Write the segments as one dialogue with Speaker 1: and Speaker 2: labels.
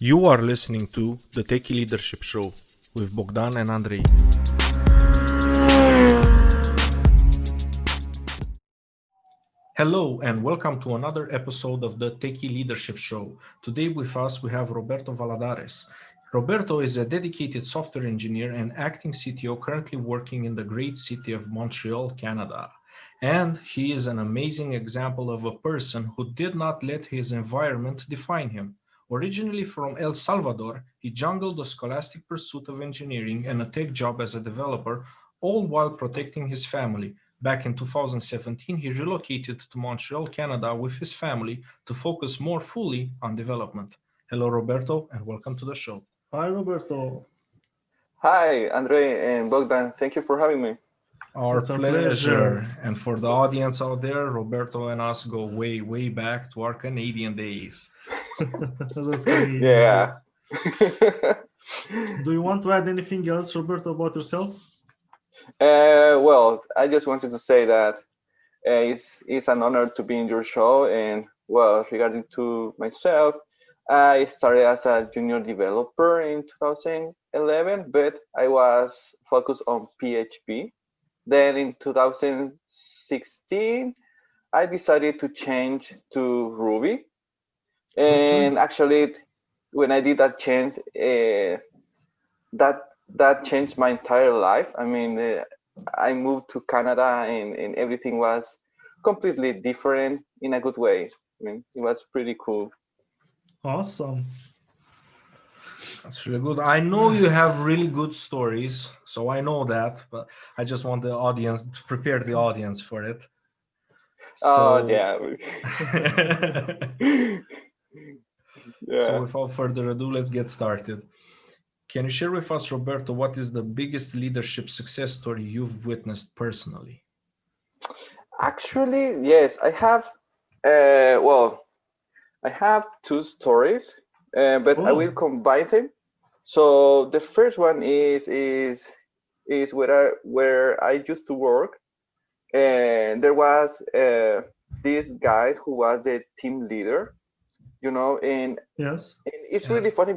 Speaker 1: You are listening to the Techie Leadership Show with Bogdan and Andrei. Hello and welcome to another episode of the Techie Leadership Show. Today with us we have Roberto Valladares. Roberto is a dedicated software engineer and acting CTO currently working in the great city of Montreal, Canada. And he is an amazing example of a person who did not let his environment define him. Originally from El Salvador, he jungled the scholastic pursuit of engineering and a tech job as a developer, all while protecting his family. Back in 2017, he relocated to Montreal, Canada with his family to focus more fully on development. Hello, Roberto, and welcome to the show.
Speaker 2: Hi, Roberto.
Speaker 3: Hi, Andrei and Bogdan. Thank you for having me.
Speaker 1: Our
Speaker 2: It's our
Speaker 1: pleasure.
Speaker 2: pleasure.
Speaker 1: And for the audience out there, Roberto and us go way, way back to our Canadian days.
Speaker 2: Those Canadian
Speaker 3: Yeah.
Speaker 2: days. Do you want to add anything else, Roberto, about yourself?
Speaker 3: Well, I just wanted to say that it's an honor to be in your show. And well, regarding to myself, I started as a junior developer in 2011, but I was focused on PHP. Then in 2016, I decided to change to Ruby.
Speaker 2: Good
Speaker 3: And
Speaker 2: choice.
Speaker 3: actually, when I did that change, that changed my entire life. I mean, I moved to Canada, and everything was completely different in a good way. I mean, it was pretty cool.
Speaker 2: Awesome.
Speaker 1: That's really good. I know you have really good stories, so I know that, but I just want the audience to prepare the audience for it.
Speaker 3: Oh,
Speaker 1: So,
Speaker 3: yeah.
Speaker 1: so
Speaker 3: Yeah.
Speaker 1: without further ado, let's get started. Can you share with us, Roberto, what is the biggest leadership success story you've witnessed personally?
Speaker 3: Actually, yes, I have. Well, I have two stories, but I will
Speaker 2: Oh,
Speaker 3: combine them. So the first one is where I used to work, and there was this guy who was the team leader,
Speaker 2: yes.
Speaker 3: and it's really
Speaker 1: Yes.
Speaker 3: funny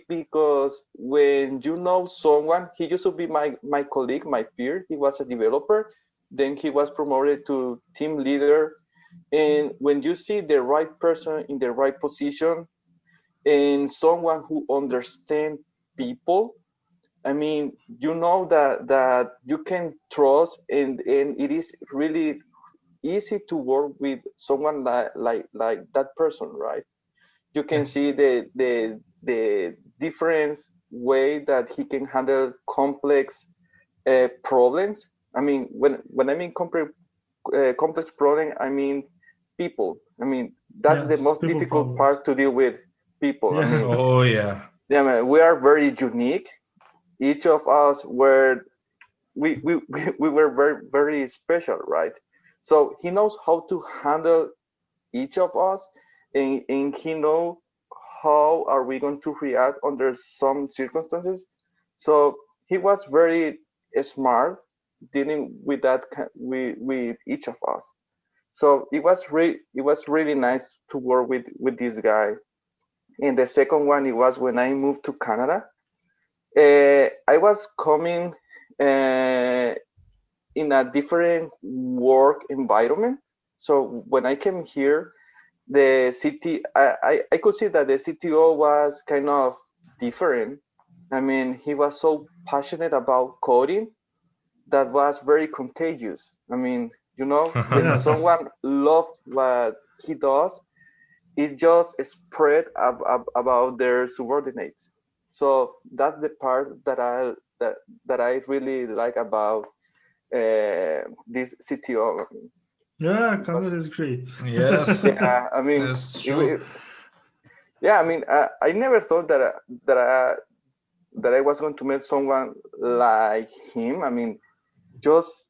Speaker 3: because when you know someone, he used to be my colleague, my peer. He was a developer, then he was promoted to team leader, and when you see the right person in the right position and someone who understands people, I mean, you know that you can trust, and it is really easy to work with someone like that person, right? You can
Speaker 1: Yes.
Speaker 3: see the different way that he can handle complex problems. I mean, when I mean complex problem, I mean people. I mean, that's the
Speaker 2: Yes.
Speaker 3: most
Speaker 2: People
Speaker 3: difficult
Speaker 2: problems.
Speaker 3: part to deal with people. I
Speaker 2: Yeah.
Speaker 3: mean,
Speaker 1: Oh, yeah.
Speaker 3: yeah, man, we are very unique. Each of us were we were very special, right? So he knows how to handle each of us, and he know how are we going to react under some circumstances. So he was very smart dealing with with each of us. So it was really nice to work with this guy. And the second one, it was when I moved to Canada. I was coming uh, in a different work environment. So when I came here, the city, I could see that the CTO was kind of different. I mean, he was so passionate about coding that was very contagious. I mean, when
Speaker 2: Yes.
Speaker 3: someone loves what he does, it just spread about their subordinates. So that's the part that I really like about this CTO.
Speaker 2: Yeah,
Speaker 3: It was,
Speaker 2: Canada is great.
Speaker 1: Yes,
Speaker 3: yeah. I mean,
Speaker 1: that's
Speaker 3: it,
Speaker 1: true.
Speaker 3: yeah. I mean, I never thought that I that I was going to meet someone like him. I mean, just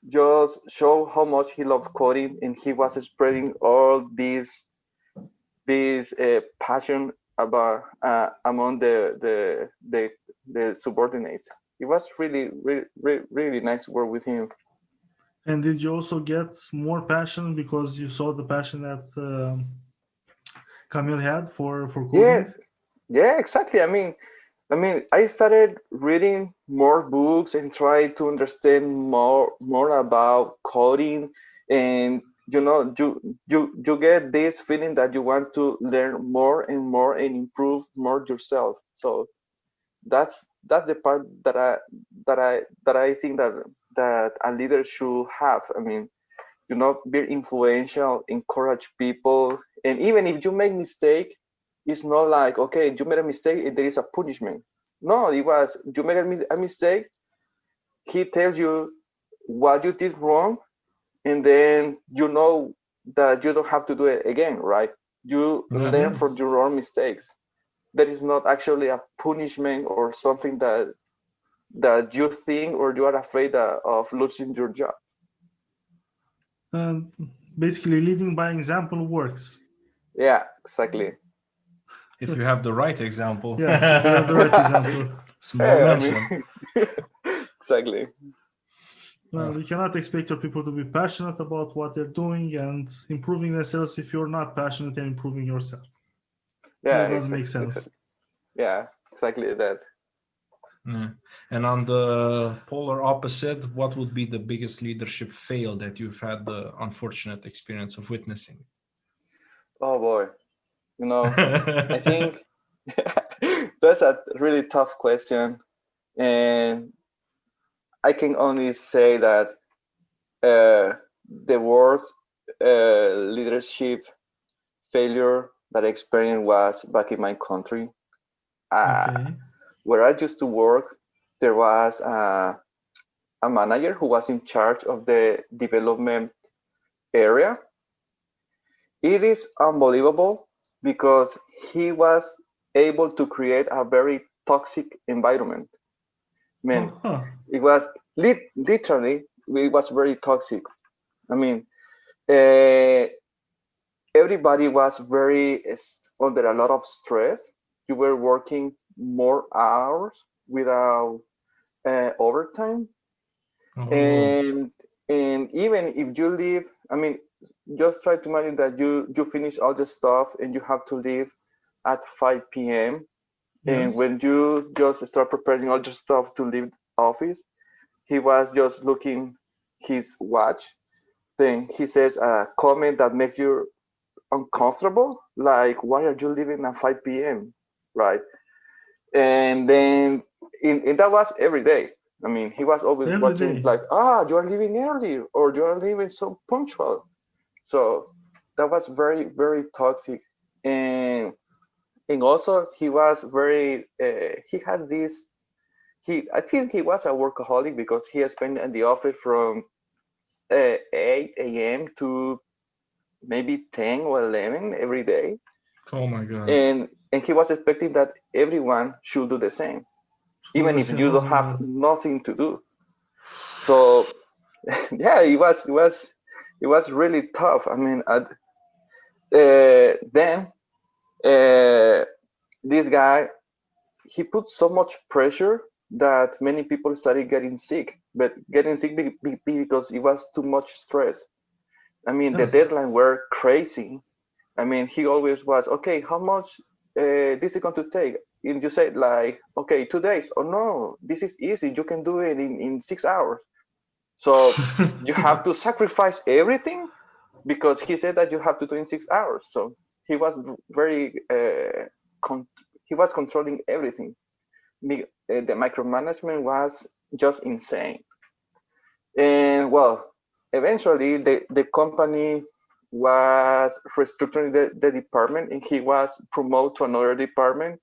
Speaker 3: just show how much he loved coding, and he was spreading all this passion about among the subordinates. It was really nice to work with him.
Speaker 2: And did you also get more passion because you saw the passion that Camille had for
Speaker 3: Yeah,
Speaker 2: coding?
Speaker 3: Yeah, exactly. I mean, I started reading more books and try to understand more about coding, and you get this feeling that you want to learn more and more and improve more yourself. So that's the part that I think that a leader should have. I mean, be influential, encourage people, and even if you make mistake, it's not like, okay, you made a mistake and there is a punishment. No, it was, you made a mistake, he tells you what you did wrong, and then that you don't have to do it again, right? You
Speaker 1: Yeah.
Speaker 3: learn from
Speaker 2: Yes.
Speaker 3: your own mistakes. That is not actually a punishment or something that you think or you are afraid of losing your job.
Speaker 2: And basically, leading by example works.
Speaker 3: Yeah, exactly.
Speaker 1: If you have the right example.
Speaker 2: Yes, if you have the right example.
Speaker 1: Small
Speaker 3: Yeah, I mean,
Speaker 1: mention.
Speaker 3: exactly.
Speaker 2: Well, you cannot expect your people to be passionate about what they're doing and improving themselves if you're not passionate and improving yourself.
Speaker 3: Yeah,
Speaker 2: That doesn't make sense.
Speaker 3: exactly. Yeah, exactly that.
Speaker 1: Yeah. And on the polar opposite, what would be the biggest leadership fail that you've had the unfortunate experience of witnessing?
Speaker 3: Oh boy, I think that's a really tough question, and I can only say that the worst leadership failure that I experienced was back in my country. Uh,
Speaker 2: Okay.
Speaker 3: where I used to work, there was a manager who was in charge of the development area. It is unbelievable because he was able to create a very toxic environment. Man,
Speaker 2: Uh-huh.
Speaker 3: it was literally, it was very toxic. I mean, uh, everybody was under a lot of stress. You were working more hours without overtime,
Speaker 1: Oh, whoa.
Speaker 3: and even if you leave, I mean, just try to imagine that you finish all the stuff and you have to leave at 5 p.m. And
Speaker 2: Yes.
Speaker 3: when you just start preparing all your stuff to leave the office, he was just looking his watch. Then he says a comment that makes you uncomfortable, like, why are you leaving at 5 p.m., right? And then and that was every day. I mean, he was always
Speaker 2: Every
Speaker 3: watching
Speaker 2: day.
Speaker 3: like, you are leaving early or you are leaving so punctual. So that was very, very toxic. And also he was very he has this he I think he was a workaholic because he spent in the office from 8 a.m. to maybe 10 or 11 every day,
Speaker 1: Oh my God.
Speaker 3: and he was expecting that everyone should do the same,
Speaker 2: Do
Speaker 3: even
Speaker 2: the
Speaker 3: if
Speaker 2: same.
Speaker 3: you
Speaker 2: Oh
Speaker 3: don't
Speaker 2: my
Speaker 3: have
Speaker 2: God.
Speaker 3: nothing to do. So yeah, it was really tough. I mean, then uh, this guy, he put so much pressure that many people started getting sick, but getting sick because it was too much stress. I mean, the
Speaker 2: Yes.
Speaker 3: deadline were crazy. I mean, he always was, okay, how much this is going to take? And you say like, okay, 2 days. Oh no, this is easy. You can do it in 6 hours. So you have to sacrifice everything because he said that you have to do in 6 hours. So he was very, con- he was controlling everything. The micromanagement was just insane. And well, eventually the company was restructuring the department and he was promoted to another department.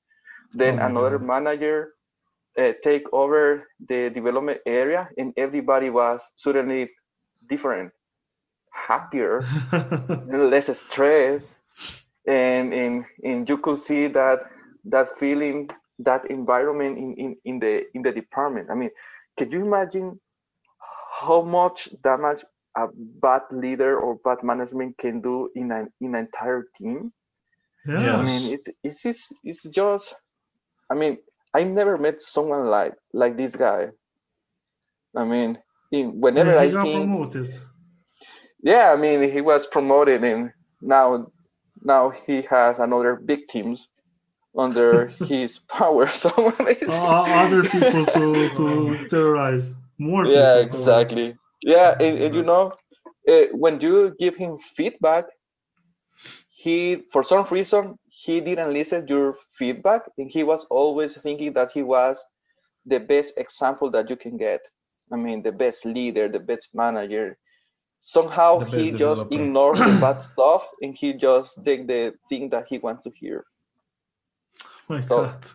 Speaker 1: Oh
Speaker 3: Then
Speaker 1: my
Speaker 3: another
Speaker 1: God.
Speaker 3: manager take over the development area and everybody was suddenly different, happier, less stress, and you could see that feeling, that environment in the department. I mean, can you imagine how much damage a bad leader or bad management can do in an entire team? I mean,
Speaker 2: Yes.
Speaker 1: Yes.
Speaker 3: it's just. I mean, I've never met someone like this guy. I mean, whenever
Speaker 2: And he
Speaker 3: I
Speaker 2: got
Speaker 3: think,
Speaker 2: promoted.
Speaker 3: yeah, I mean, he was promoted and now he has another big teams. under his power.
Speaker 2: Other people to terrorize, more
Speaker 3: Yeah,
Speaker 2: people probably.
Speaker 3: exactly. Yeah, and when you give him feedback, he for some reason he didn't listen your feedback, and he was always thinking that he was the best example that you can get. I mean, the best leader, the best manager. Somehow
Speaker 1: The best
Speaker 3: he just
Speaker 1: developer.
Speaker 3: ignores the bad stuff and he just take the thing that he wants to hear.
Speaker 2: My
Speaker 3: So
Speaker 2: God.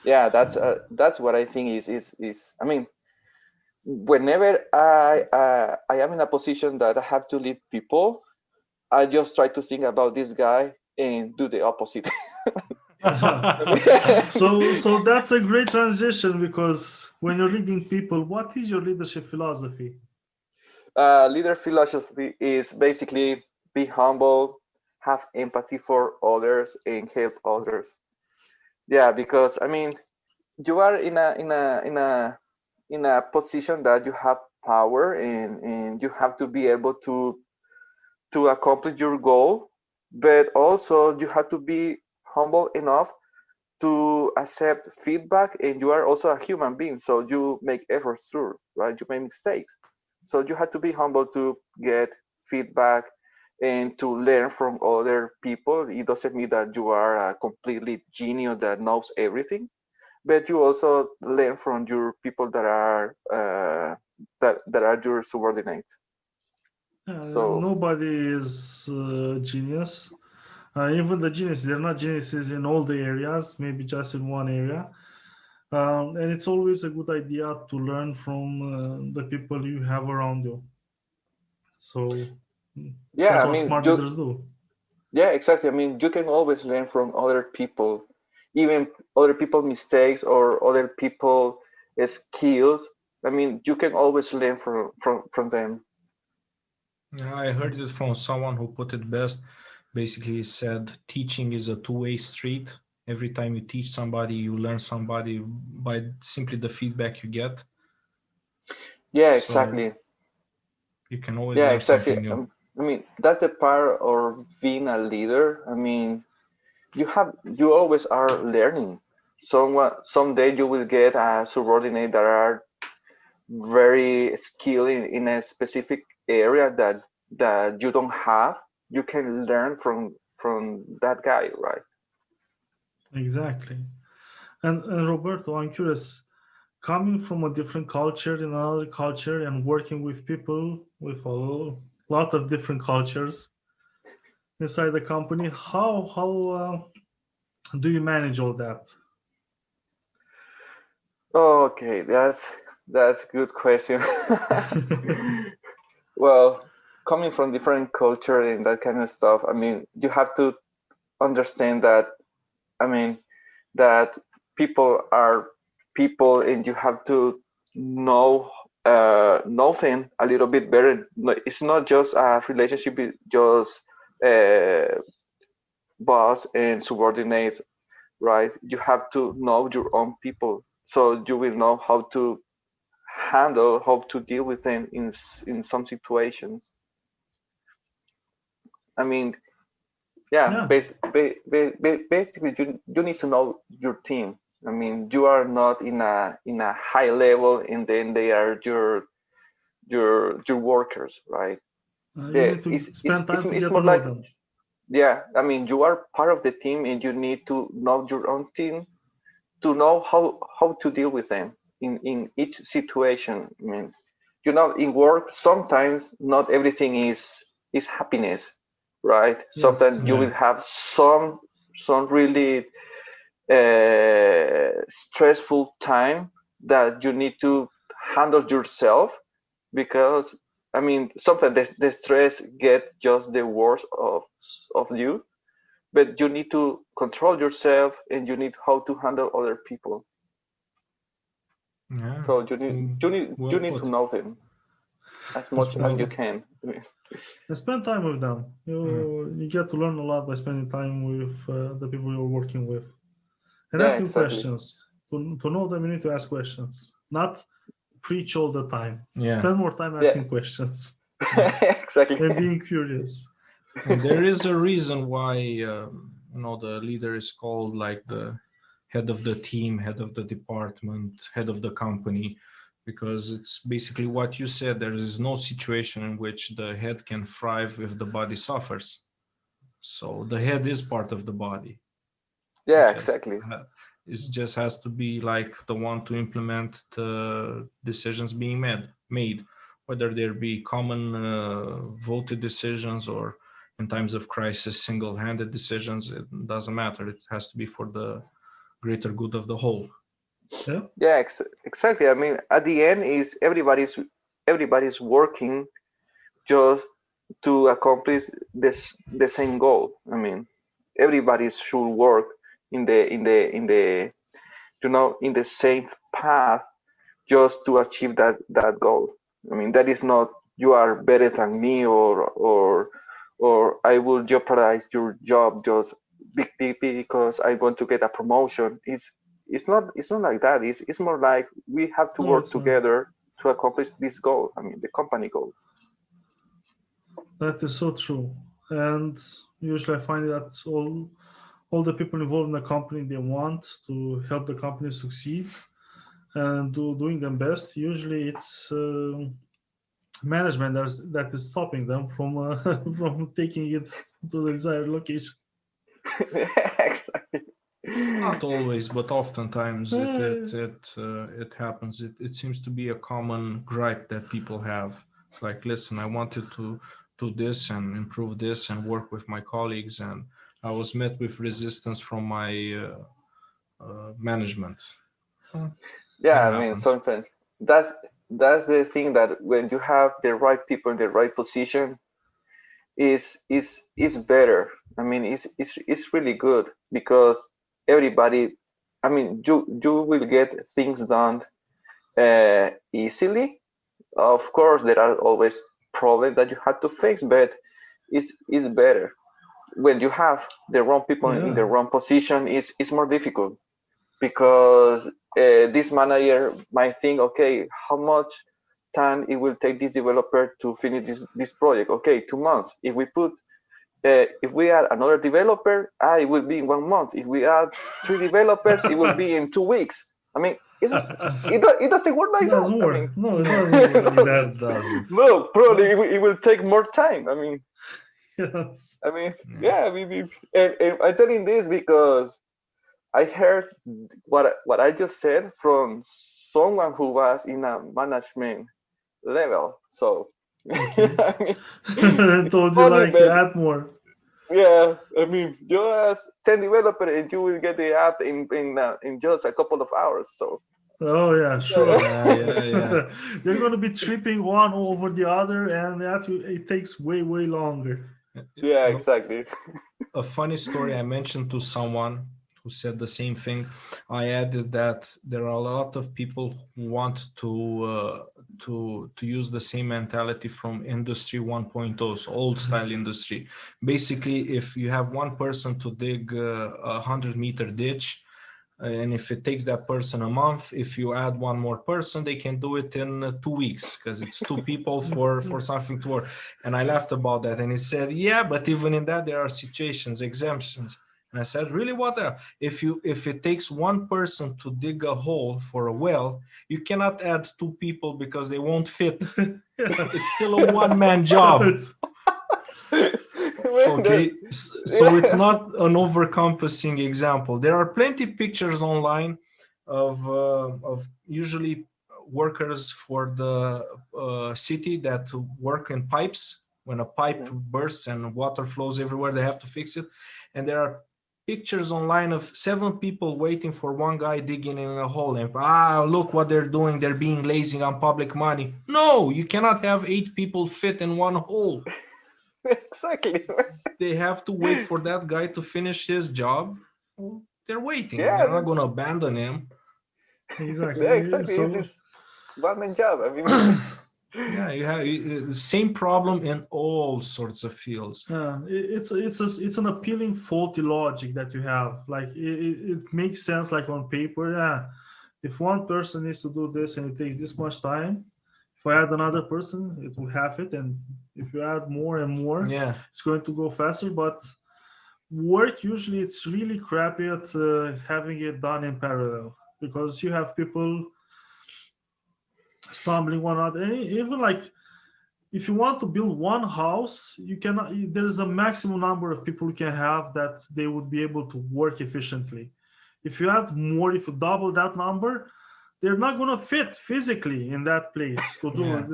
Speaker 3: yeah, that's what I think is. I mean, whenever I am in a position that I have to lead people, I just try to think about this guy and do the opposite.
Speaker 2: So that's a great transition, because when you're leading people, what is your leadership philosophy?
Speaker 3: Leader philosophy is basically be humble, have empathy for others, and help others. Yeah, because I mean, you are in a position that you have power, and you have to be able to accomplish your goal, but also you have to be humble enough to accept feedback, and you are also a human being, so you make efforts too, right? You make mistakes, so you have to be humble to get feedback and to learn from other people. It doesn't mean that you are a completely genius that knows everything, but you also learn from your people that are that are your subordinates. So
Speaker 2: Nobody is genius. Even the geniuses, they're not geniuses in all the areas, maybe just in one area. And it's always a good idea to learn from the people you have around you. So
Speaker 3: yeah,
Speaker 2: that's
Speaker 3: I
Speaker 2: what
Speaker 3: mean,
Speaker 2: smart leaders do.
Speaker 3: yeah, exactly. I mean, you can always learn from other people, even other people mistakes or other people skills. I mean, you can always learn from them.
Speaker 1: Yeah, I heard it from someone who put it best. Basically, he said teaching is a two-way street. Every time you teach somebody, you learn somebody by simply the feedback you get.
Speaker 3: Yeah,
Speaker 1: So
Speaker 3: exactly.
Speaker 1: you can always
Speaker 3: Yeah,
Speaker 1: learn
Speaker 3: exactly.
Speaker 1: something new.
Speaker 3: I mean, that's a part of being a leader. I mean, you always are learning. Someday you will get a subordinate that are very skilled in a specific area that you don't have. You can learn from that guy, right?
Speaker 2: Exactly. And Roberto, I'm curious, coming from a different culture in another culture and working with people with a lot of different cultures inside the company, how do you manage all that?
Speaker 3: Okay, that's good question. Well, coming from different culture and that kind of stuff, I mean, you have to understand that, I mean, that people are people, and you have to know know them a little bit better. It's not just a relationship with just uh, boss and subordinates, right? You have to know your own people, so you will know how to handle, how to deal with them in some situations. I mean, yeah,
Speaker 2: Yeah.
Speaker 3: basically you need to know your team. I mean, you are not in a high level, and then they are your workers, right?
Speaker 2: You need to spend time to
Speaker 3: It's
Speaker 2: get to
Speaker 3: more
Speaker 2: know
Speaker 3: like,
Speaker 2: them.
Speaker 3: yeah, I mean, you are part of the team, and you need to know your own team to know how to deal with them in each situation. I mean, in work sometimes not everything is happiness, right?
Speaker 2: Yes.
Speaker 3: Sometimes you
Speaker 1: Yeah.
Speaker 3: will have some really stressful time that you need to handle yourself, because I mean sometimes the stress get just the worst of you, but you need to control yourself, and you need how to handle other people.
Speaker 1: Yeah.
Speaker 3: So you need you need
Speaker 1: Well
Speaker 3: you need to
Speaker 1: put.
Speaker 3: know them as much as you
Speaker 1: Well,
Speaker 3: can.
Speaker 2: And spend time with them.
Speaker 1: mm,
Speaker 2: You get to learn a lot by spending time with the people you're working with and
Speaker 3: Yeah,
Speaker 2: asking
Speaker 3: exactly.
Speaker 2: questions. To know them, you need to ask questions, not preach all the time.
Speaker 1: yeah.
Speaker 2: Spend more time
Speaker 3: Yeah,
Speaker 2: asking questions
Speaker 3: exactly.
Speaker 2: and being curious.
Speaker 1: And there is a reason why the leader is called like the head of the team, head of the department, head of the company, because it's basically what you said. There is no situation in which the head can thrive if the body suffers. So the head is part of the body.
Speaker 3: Yeah,
Speaker 1: Just
Speaker 3: exactly.
Speaker 1: it just has to be like the one to implement the decisions being made, whether there be common voted decisions or in times of crisis single-handed decisions. It doesn't matter. It has to be for the greater good of the whole.
Speaker 2: Yeah.
Speaker 3: Yeah, exactly. I mean, at the end is everybody's working just to accomplish the same goal. I mean, everybody should work in the in the same path just to achieve that goal. I mean, that is not you are better than me or I will jeopardize your job just because I want to get a promotion. It's not like that. It's more like we have to
Speaker 2: No,
Speaker 3: work
Speaker 2: it's not.
Speaker 3: together to accomplish this goal. I mean, the company goals.
Speaker 2: That is so true. And usually I find that all the people involved in the company, they want to help the company succeed and doing them best. Usually it's management that is stopping them from from taking it to the desired location.
Speaker 3: Exactly.
Speaker 1: Not always, but oftentimes it
Speaker 2: Uh,
Speaker 1: it it it happens. It seems to be a common gripe that people have. It's like, listen, I wanted to do this and improve this and work with my colleagues, and I was met with resistance from my management. Well,
Speaker 3: Yeah,
Speaker 1: that
Speaker 3: I mean,
Speaker 1: happens.
Speaker 3: sometimes that's that's the thing that when you have the right people in the right position, is better. I mean, it's really good because everybody. I mean, you will get things done easily. Of course, there are always problems that you have to fix, but it's better when you have the wrong people in
Speaker 2: yeah.
Speaker 3: the wrong position. It's more difficult because this manager might think, okay, how much time it will take this developer to finish this project? Okay, 2 months. If we add another developer, it will be in 1 month. If we add three developers, it will be in 2 weeks. I mean, it doesn't work like that.
Speaker 2: Doesn't
Speaker 3: I mean,
Speaker 2: work. No, it
Speaker 1: No,
Speaker 2: doesn't work like
Speaker 1: it
Speaker 2: that.
Speaker 1: doesn't.
Speaker 3: no, probably
Speaker 2: No.
Speaker 3: it will take more time.
Speaker 2: Yes.
Speaker 3: I mean,
Speaker 1: Yeah.
Speaker 3: yeah, and I'm telling this because I heard what I just said from someone who was in a management level. So
Speaker 2: Okay.
Speaker 3: I mean, it's
Speaker 2: Told you
Speaker 3: funny,
Speaker 2: like
Speaker 3: but
Speaker 2: add more.
Speaker 3: yeah, I mean, just 10 developer and you will get the app in just a couple of hours. So
Speaker 2: Oh yeah, sure.
Speaker 1: Yeah, yeah, yeah.
Speaker 2: They're gonna be tripping one over the other, and it takes way longer.
Speaker 3: yeah,
Speaker 1: No,
Speaker 3: exactly.
Speaker 1: a funny story I mentioned to someone who said the same thing. I added that there are a lot of people who want to use the same mentality from industry 1.0, so old style industry. Basically, if you have one person to dig a 100-meter ditch, and if it takes that person a month, if you add one more person, they can do it in 2 weeks because it's two people for something to work. And I laughed about that, and he said, yeah, but even in that there are situations, exemptions. And I said, really? What if it takes one person to dig a hole for a well, you cannot add two people because they won't fit. It's still a one-man job.
Speaker 3: Man,
Speaker 1: Okay, so it's
Speaker 3: yeah.
Speaker 1: not an overcompassing example. There are plenty pictures online of usually workers for the city that work in pipes. When a pipe
Speaker 3: Mhm.
Speaker 1: bursts and water flows everywhere, they have to fix it. And there are pictures online of 7 people waiting for one guy digging in a hole. And look what they're doing. They're being lazy on public money. No, you cannot have 8 people fit in one hole.
Speaker 3: Exactly.
Speaker 1: They have to wait for that guy to finish his job. Well, they're waiting.
Speaker 3: Yeah,
Speaker 1: They're not going to abandon him.
Speaker 3: yeah,
Speaker 2: Exactly.
Speaker 3: exactly. It's
Speaker 2: So
Speaker 3: this one man job. I mean,
Speaker 1: Yeah, you have the same problem in all sorts of fields.
Speaker 2: it's an appealing faulty logic that you have. Like it makes sense like on paper. Yeah, if one person needs to do this and it takes this much time, if I add another person, it will have it, and if you add more and more,
Speaker 1: Yeah,
Speaker 2: it's going to go faster. But work usually it's really crappy at having it done in parallel, because you have people stumbling one another. And even like if you want to build one house, you cannot. There's a maximum number of people you can have that they would be able to work efficiently. If you add more, if you double that number, they're not going to fit physically in that place to do
Speaker 1: Yeah.
Speaker 2: it.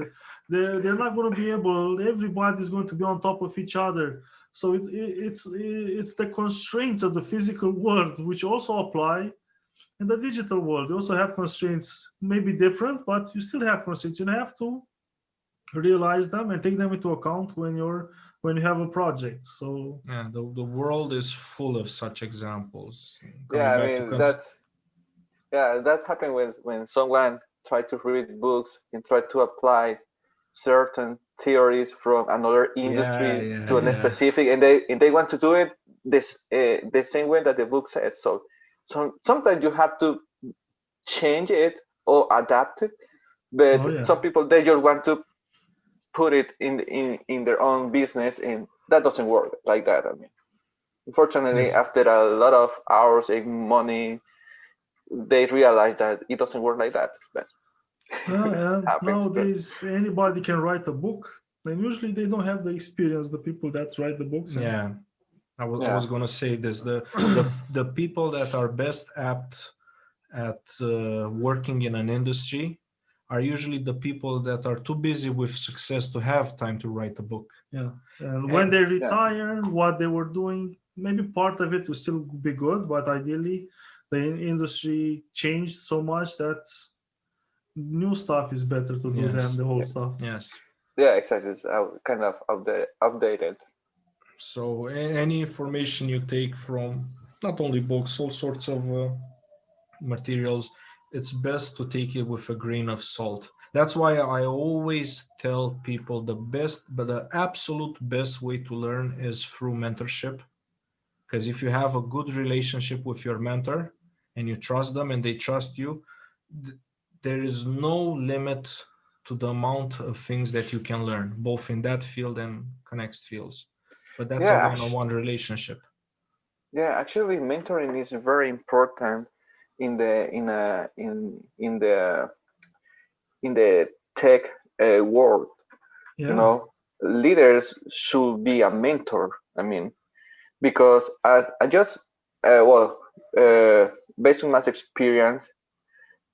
Speaker 2: They're not going to be able. Everybody's going to be on top of each other. So it's the constraints of the physical world which also apply in the digital world. You also have constraints, maybe different, but you still have constraints. You have to realize them and take them into account when you have a project. So
Speaker 1: Yeah, the world is full of such examples.
Speaker 3: Yeah,
Speaker 1: Coming
Speaker 3: I
Speaker 1: back to
Speaker 3: mean that happened when someone tried to read books and tried to apply certain theories from another
Speaker 1: yeah,
Speaker 3: industry
Speaker 1: yeah,
Speaker 3: to a
Speaker 1: yeah.
Speaker 3: specific, and they want to do it the same way that the book says. So sometimes you have to change it or adapt it,
Speaker 2: oh
Speaker 3: but
Speaker 2: yeah,
Speaker 3: some people they just want to put it in their own business, and that doesn't work like that. I mean, unfortunately,
Speaker 1: Yes.
Speaker 3: after a lot of hours and money, they realize that it doesn't work like that. But
Speaker 2: and
Speaker 3: happens. But
Speaker 2: nowadays anybody can write a book, and usually they don't have the experience, the people that write the books. And
Speaker 1: Yeah. I
Speaker 3: yeah,
Speaker 1: was gonna say this. The people that are best apt at working in an industry are usually the people that are too busy with success to have time to write a book.
Speaker 2: yeah, and when
Speaker 1: And
Speaker 2: they
Speaker 3: yeah,
Speaker 2: retire, what they were doing, maybe part of it will still be good, but ideally the industry changed so much that new stuff is better to do than
Speaker 1: yes,
Speaker 2: the
Speaker 3: yeah,
Speaker 2: old stuff.
Speaker 1: yes.
Speaker 3: yeah, exactly. It's kind of updated.
Speaker 1: So any information you take from not only books, all sorts of materials, it's best to take it with a grain of salt. That's why I always tell people the absolute best way to learn is through mentorship. Because if you have a good relationship with your mentor and you trust them and they trust you, there is no limit to the amount of things that you can learn, both in that field and connected fields. But that's a
Speaker 3: Yeah,
Speaker 1: one-on-one relationship.
Speaker 3: yeah. Actually, mentoring is very important in the in the tech world. You
Speaker 2: Yeah,
Speaker 3: know, leaders should be a mentor. I mean, because I just well, based on my experience,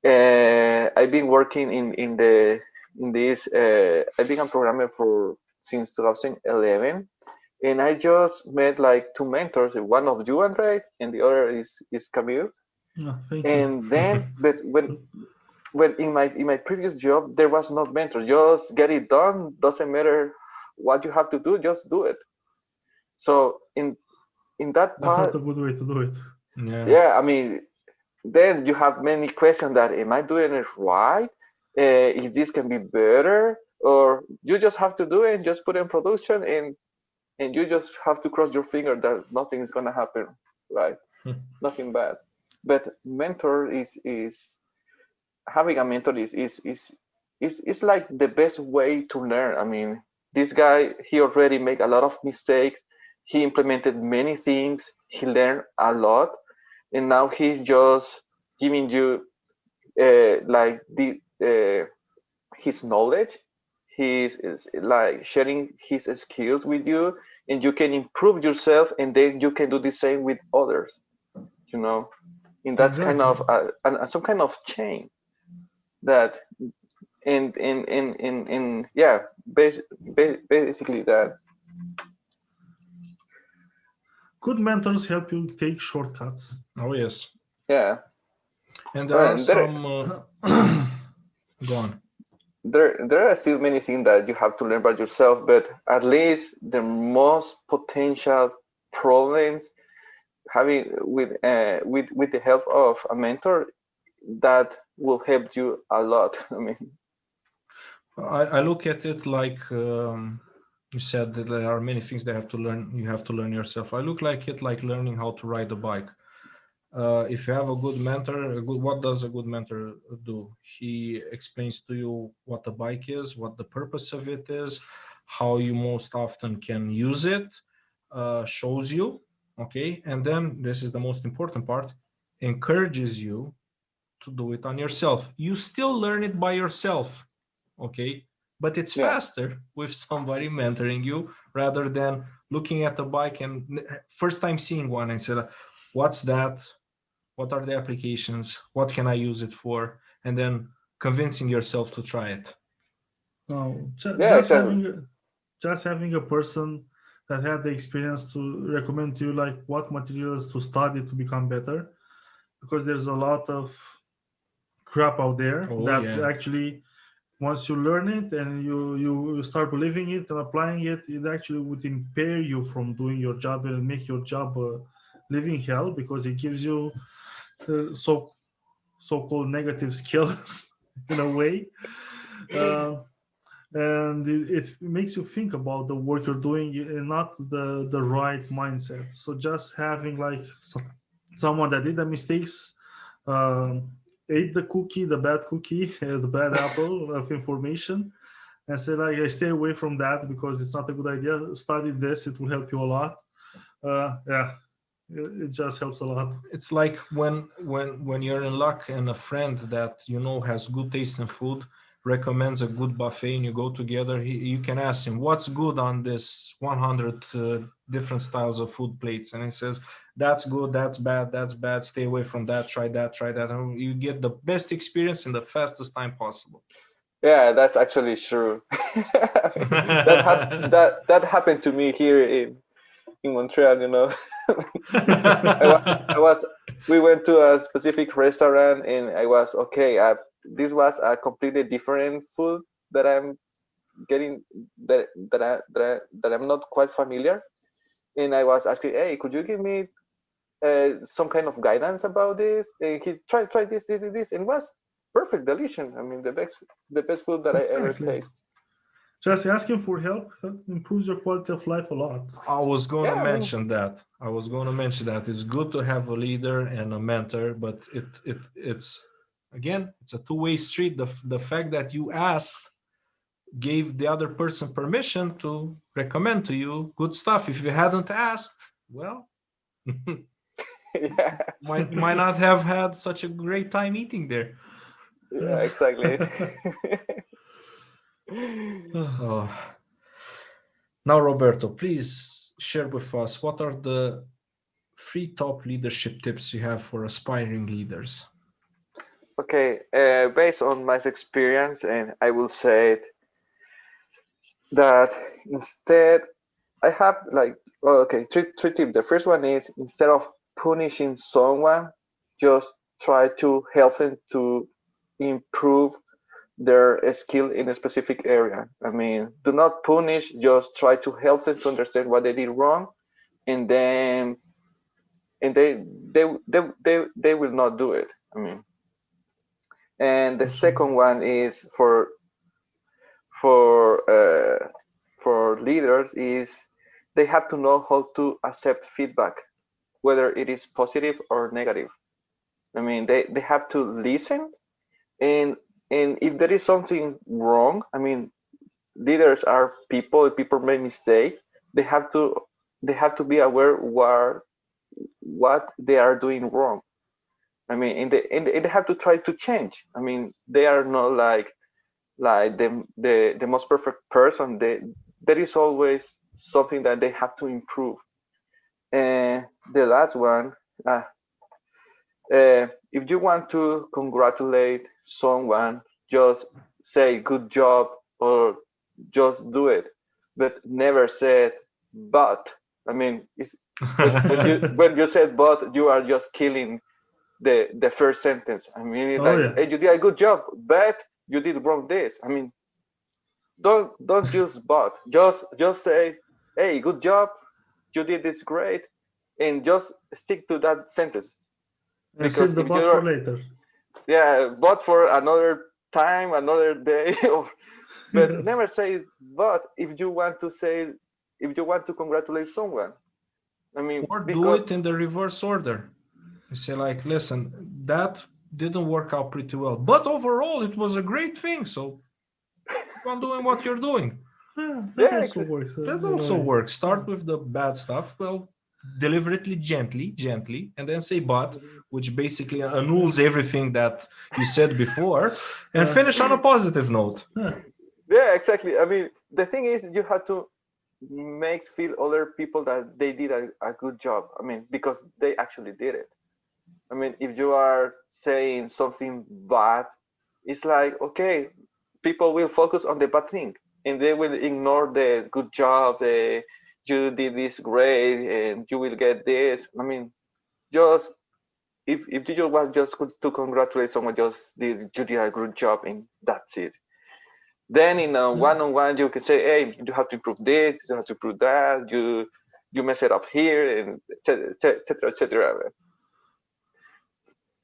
Speaker 3: I've been working in this. I've been a programmer for since 2011, and I just met like two mentors. One of you, Andrei, and the other is Camille.
Speaker 2: yeah, thank you.
Speaker 3: And then, but when in my previous job, there was no mentor. Just get it done. Doesn't matter what you have to do. Just do it. So in that
Speaker 2: That's not
Speaker 3: part,
Speaker 2: a good way to do it.
Speaker 1: Yeah,
Speaker 3: yeah, I mean, then you have many questions that am I doing it right? If this can be better, or you just have to do it and just put it in production, and you just have to cross your finger that nothing is gonna happen, right? Nothing bad. But mentor is having a mentor is like the best way to learn. I mean, this guy he already made a lot of mistakes. He implemented many things. He learned a lot, and now he's just giving you like the his knowledge. He's is like sharing his skills with you, and you can improve yourself, and then you can do the same with others. You know, and that's kind
Speaker 2: Exactly.
Speaker 3: of some kind of chain that in yeah, basically that.
Speaker 2: Good mentors help you take shortcuts.
Speaker 1: oh yes.
Speaker 3: Yeah,
Speaker 1: And there are
Speaker 3: and
Speaker 1: some, go on.
Speaker 3: there are still many things that you have to learn by yourself, but at least the most potential problems having with the help of a mentor that will help you a lot. I mean,
Speaker 1: I look at it like you said that there are many things that have to learn. You have to learn yourself. I look like it like learning how to ride a bike. If you have a good mentor, what does a good mentor do? He explains to you what the bike is, what the purpose of it is, how you most often can use it, shows you. okay? And then this is the most important part, encourages you to do it on yourself. You still learn it by yourself, okay? But it's
Speaker 3: Yeah.
Speaker 1: faster with somebody mentoring you rather than looking at the bike and first time seeing one and say, what's that? What are the applications? What can I use it for? And then convincing yourself to try it.
Speaker 2: No,
Speaker 3: Yeah, exactly.
Speaker 2: just having a person that had the experience to recommend to you like what materials to study to become better, because there's a lot of crap out there
Speaker 1: Oh
Speaker 2: that
Speaker 1: yeah.
Speaker 2: actually once you learn it and you start believing it and applying it, it actually would impair you from doing your job and make your job a living hell, because it gives you so-called negative skills in a way. Uh, and it makes you think about the work you're doing and not the right mindset. So just having like someone that did the mistakes, um, ate the cookie, the bad cookie, the bad apple of information, and said like, I stay away from that because it's not a good idea. Study this; it will help you a lot. Yeah, it just helps a lot.
Speaker 1: It's like when you're in luck and a friend that you know has good taste in food recommends a good buffet and you go together, you can ask him what's good on this 100 different styles of food plates, and he says that's good, that's bad, stay away from that, try that, and you get the best experience in the fastest time possible.
Speaker 3: Yeah, that's actually true. That happened to me here in Montreal. I was we went to a specific restaurant and I was okay. This was a completely different food that I'm getting that I'm not quite familiar. And I was asking, hey, could you give me some kind of guidance about this? And he try this, and it was perfect, delicious. I mean, the best food that I ever
Speaker 2: Exactly.
Speaker 3: taste.
Speaker 2: Just asking for help improves your quality of life a lot.
Speaker 1: I was going to
Speaker 3: Yeah, I mean,
Speaker 1: mention that. It's good to have a leader and a mentor, but it's again, it's a two-way street. The fact that you asked gave the other person permission to recommend to you good stuff. If you hadn't asked, well,
Speaker 3: yeah,
Speaker 1: might not have had such a great time eating there.
Speaker 3: yeah, exactly.
Speaker 1: Oh. Now, Roberto, please share with us what are the three top leadership tips you have for aspiring leaders.
Speaker 3: Okay, based on my experience, and I will say it, that instead I have like, well, okay, three tips. The first one is instead of punishing someone, just try to help them to improve their skill in a specific area. I mean, do not punish, just try to help them to understand what they did wrong, and then and they will not do it. I mean, and the second one is for uh, for leaders is they have to know how to accept feedback, whether it is positive or negative. I mean, they have to listen, and and if there is something wrong, I mean, leaders are people. People make mistakes. They have to they have to be aware what they are doing wrong. I mean, and they have to try to change. I mean, they are not like the most perfect person. There is always something that they have to improve. And the last one, if you want to congratulate someone, just say good job or just do it, but never say it. But I mean, when you said but, you are just killing the first sentence. I mean, it's
Speaker 2: Oh
Speaker 3: like,
Speaker 2: yeah.
Speaker 3: hey, you did a good job, but you did wrong this. I mean, don't use but. Just say, hey, good job, you did this great, and just stick to that sentence.
Speaker 2: And
Speaker 3: Because
Speaker 2: save the
Speaker 3: if
Speaker 2: bot for
Speaker 3: you're,
Speaker 2: later.
Speaker 3: yeah, but for another time, another day, but never say but if you want to congratulate someone. I mean,
Speaker 1: Or do
Speaker 3: because
Speaker 1: it in the reverse order. You say like, listen, that didn't work out pretty well, but overall it was a great thing. So keep on doing what you're doing.
Speaker 2: Yeah, that
Speaker 3: yeah,
Speaker 2: also works
Speaker 1: That
Speaker 2: in a
Speaker 1: also
Speaker 2: way.
Speaker 1: works. Start with the bad stuff. Well, deliberately gently, and then say but, which basically annuls everything that you said before, and finish on a positive note.
Speaker 3: Yeah, exactly. I mean, the thing is, you have to make feel other people that they did a good job. I mean, because they actually did it. I mean, if you are saying something bad, it's like, okay, people will focus on the bad thing and they will ignore the good job, the you did this great and you will get this. I mean, just if you just want just to congratulate someone, just did you did a good job and that's it. Then in a one-on-one, you can say, hey, you have to improve this, you have to improve that, you mess it up here, and etc. etc.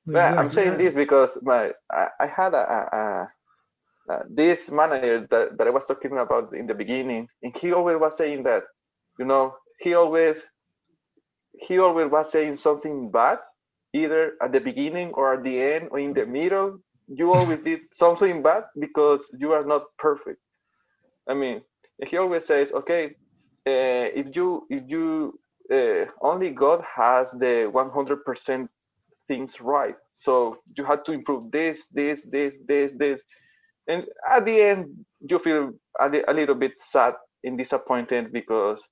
Speaker 3: Well, I'm
Speaker 2: Exactly.
Speaker 3: saying this because I had this manager that I was talking about in the beginning, and he always was saying that, you know, he always was saying something bad, either at the beginning or at the end or in the middle. You always did something bad because you are not perfect. I mean, he always says, okay, if you only God has the 100% things right, so you have to improve this, and at the end you feel a little bit sad and disappointed because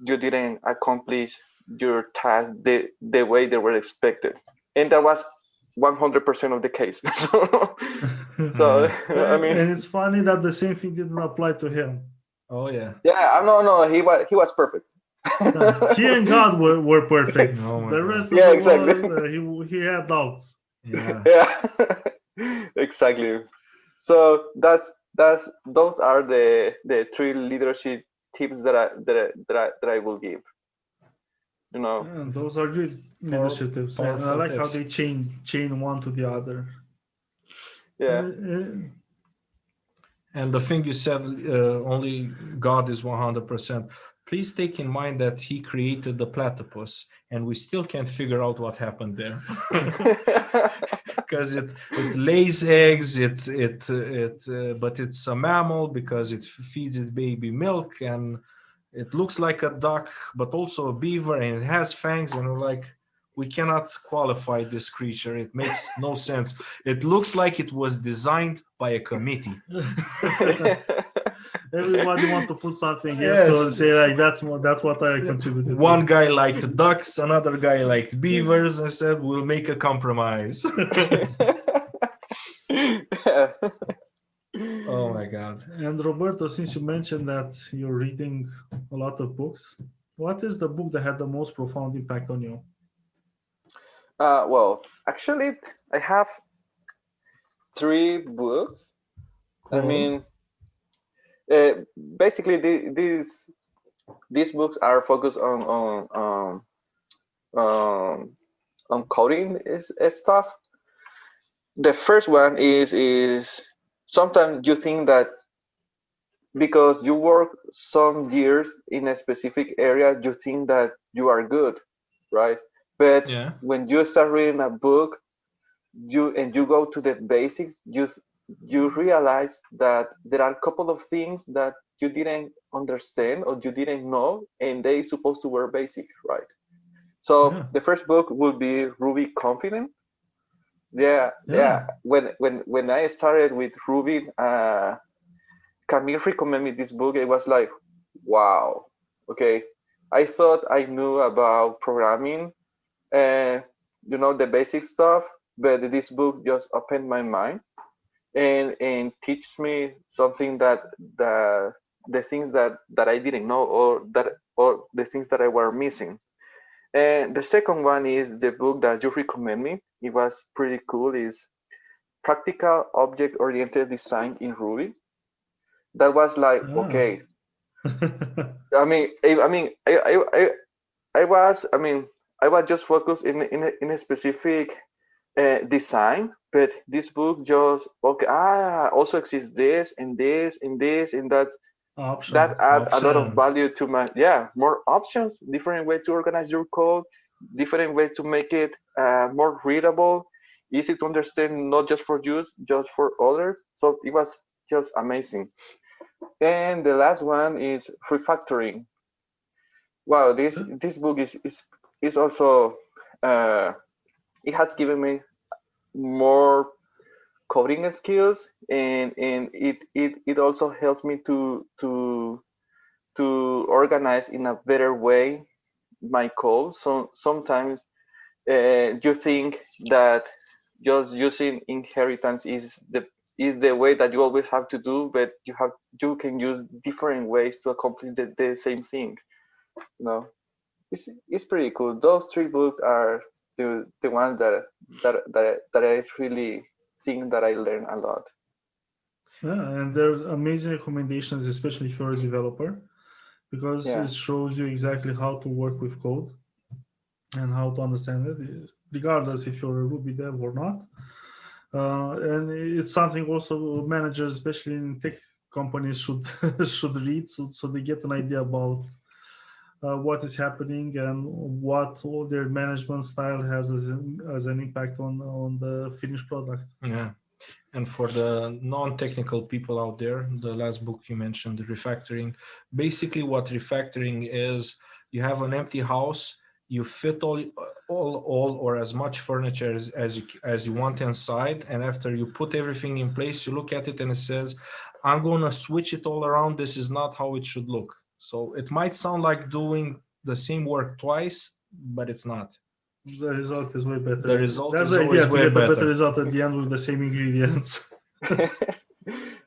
Speaker 3: you didn't accomplish your task the way they were expected, and that was 100% of the case. So I mean,
Speaker 2: And it's funny that the same thing didn't apply to him.
Speaker 1: Oh yeah.
Speaker 3: yeah, no, he was perfect.
Speaker 2: He and God were perfect.
Speaker 1: Oh my
Speaker 2: The
Speaker 1: god.
Speaker 2: rest of
Speaker 3: Yeah,
Speaker 2: the
Speaker 3: exactly.
Speaker 2: world, he had doubts.
Speaker 1: Yeah.
Speaker 3: Yeah, exactly. So that's those are the three leadership tips that I will give. You know.
Speaker 2: And those are good leadership tips, and I
Speaker 1: Powerful
Speaker 2: like how
Speaker 1: tips.
Speaker 2: they chain one to the other.
Speaker 3: Yeah.
Speaker 1: And the thing you said, only God is 100%. Please take in mind that he created the platypus, and we still can't figure out what happened there. Because it lays eggs, but it's a mammal because it feeds its baby milk, and it looks like a duck, but also a beaver, and it has fangs, and we're like, we cannot qualify this creature. It makes no sense. It looks like it was designed by a committee.
Speaker 2: Everybody want to put something in,
Speaker 1: Yes.
Speaker 2: so say like that's what I contributed.
Speaker 1: One guy liked ducks, another guy liked beavers. I said, we'll make a compromise.
Speaker 3: Yeah.
Speaker 1: Oh my God.
Speaker 2: And Roberto, since you mentioned that you're reading a lot of books, what is the book that had the most profound impact on you?
Speaker 3: Well, actually, I have three books. I
Speaker 2: Cool.
Speaker 3: mean, basically, these books are focused um, on coding stuff. The first one is sometimes you think that because you work some years in a specific area, you think that you are good, right? But
Speaker 1: Yeah.
Speaker 3: when you start reading a book, you go to the basics, you realize that there are a couple of things that you didn't understand or you didn't know, and they supposed to were basic, right? So
Speaker 2: Yeah.
Speaker 3: the first book will be Ruby Confident. Yeah,
Speaker 2: Yeah.
Speaker 3: yeah. When I started with Ruby, Camille recommended me this book. It was like, wow, okay. I thought I knew about programming and the basic stuff, but this book just opened my mind and teach me something that the things that I didn't know or the things that I were missing. And the second one is the book that you recommend me. It was pretty cool. Is Practical Object Oriented Design in Ruby. That was like,
Speaker 2: Ah.
Speaker 3: okay. I was just focused in a specific design, but this book just okay. Also exists this and this and this and that. That
Speaker 2: Options.
Speaker 3: add a lot of
Speaker 1: Options.
Speaker 3: value to my more options, different ways to organize your code, different ways to make it more readable, easy to understand, not just for use, just for others. So it was just amazing. And the last one is refactoring. Wow, this book is also it has given me more coding skills, and it also helps me to organize in a better way my code. So sometimes you think that just using inheritance is the way that you always have to do, but you can use different ways to accomplish the same thing. You know, it's pretty cool. Those three books are the ones that I really think that I learned a lot.
Speaker 2: Yeah, and they're amazing recommendations, especially if you're a developer, because
Speaker 3: Yeah.
Speaker 2: it shows you exactly how to work with code and how to understand it, regardless if you're a Ruby dev or not. And it's something also managers, especially in tech companies, should should read, so they get an idea about what is happening and what all their management style has as an impact on the finished product.
Speaker 1: Yeah. And for the non-technical people out there, the last book you mentioned, the refactoring, basically what refactoring is, you have an empty house, you fit all or as much furniture as you want inside, and after you put everything in place, you look at it and it says, I'm going to switch it all around. This is not how it should look. So it might sound like doing the same work twice, but it's not.
Speaker 2: The result is way better.
Speaker 1: The result
Speaker 2: That's
Speaker 1: is
Speaker 2: the idea,
Speaker 1: always
Speaker 2: to
Speaker 1: way
Speaker 2: get a better
Speaker 1: better.
Speaker 2: result at the end with the same ingredients.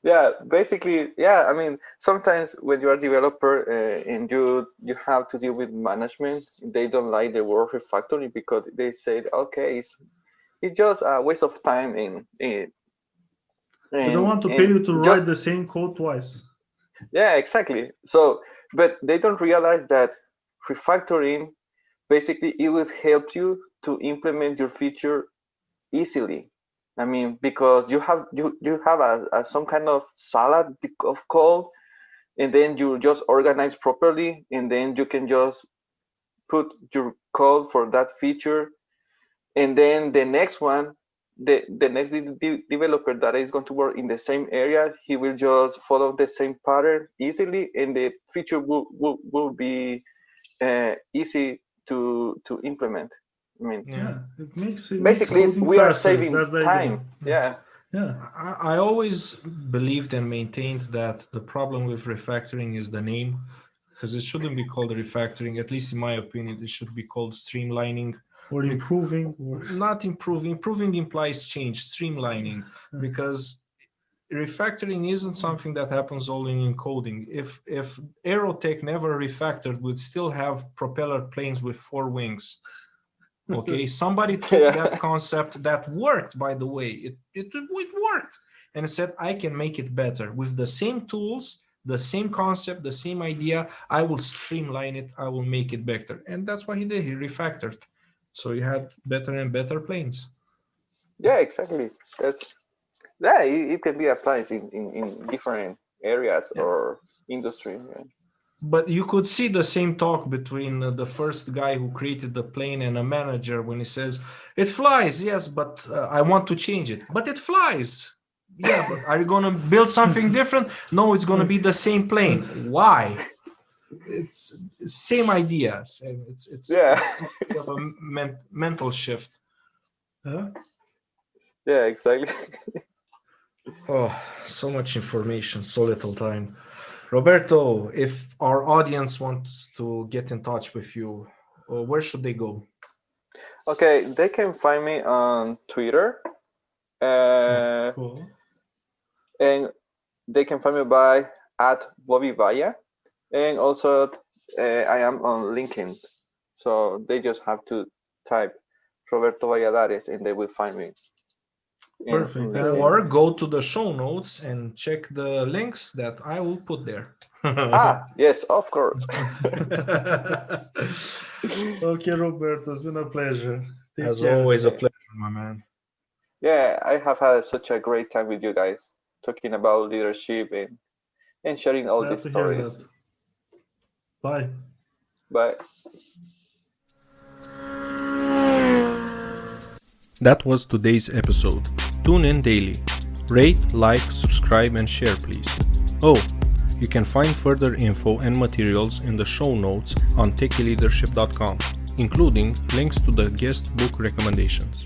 Speaker 3: Yeah, basically, yeah. I mean, sometimes when you're a developer and you have to deal with management, they don't like the word refactoring because they say, okay, it's just a waste of time
Speaker 2: They don't want to pay you to write the same code twice.
Speaker 3: Yeah, exactly. So, but they don't realize that refactoring basically it will help you to implement your feature easily. I mean, because you have some kind of salad of code, and then you just organize properly, and then you can just put your code for that feature, and then the next one, the next developer that is going to work in the same area, he will just follow the same pattern easily, and the feature will be easy to implement. I mean,
Speaker 2: Yeah, it makes
Speaker 3: basically
Speaker 2: coding
Speaker 3: we are
Speaker 2: faster.
Speaker 3: saving
Speaker 2: That's the
Speaker 3: time.
Speaker 2: idea.
Speaker 3: Yeah.
Speaker 2: Yeah.
Speaker 1: I always believed and maintained that the problem with refactoring is the name, because it shouldn't be called refactoring. At least in my opinion, it should be called streamlining.
Speaker 2: Or improving. Or...
Speaker 1: Not improving. Improving implies change. Streamlining, because refactoring isn't something that happens only in coding. If Aerotech never refactored, we'd still have propeller planes with 4 wings. Okay, somebody took that concept that worked, by the way, it worked, and said, I can make it better with the same tools, the same concept, the same idea. I will streamline it, I will make it better. And that's what he did. He refactored, so you had better and better planes.
Speaker 3: Yeah, exactly. It can be applied in different areas or industry. Yeah.
Speaker 1: But you could see the same talk between the first guy who created the plane and a manager when he says, it flies, yes, but I want to change it. But it flies. Yeah, but are you going to build something different? No, it's going to be the same plane. Why? It's same idea. It's a mental shift.
Speaker 3: Yeah, exactly.
Speaker 1: Oh, so much information, so little time. Roberto, if our audience wants to get in touch with you, where should they go?
Speaker 3: Okay, they can find me on Twitter.
Speaker 2: Cool.
Speaker 3: And they can find me by @BobbyVaya. And also I am on LinkedIn. So they just have to type Roberto Valladares and they will find me.
Speaker 2: Perfect.
Speaker 1: Or go to the show notes and check the links that I will put there.
Speaker 3: Yes, of course.
Speaker 2: Okay, Roberto, it's been a pleasure.
Speaker 1: As always, a pleasure, my man.
Speaker 3: Yeah, I have had such a great time with you guys, talking about leadership and sharing all these stories.
Speaker 2: Bye.
Speaker 3: Bye.
Speaker 1: That was today's episode. Tune in daily. Rate, like, subscribe, and share, please. Oh, You can find further info and materials in the show notes on techyleadership.com, including links to the guest book recommendations.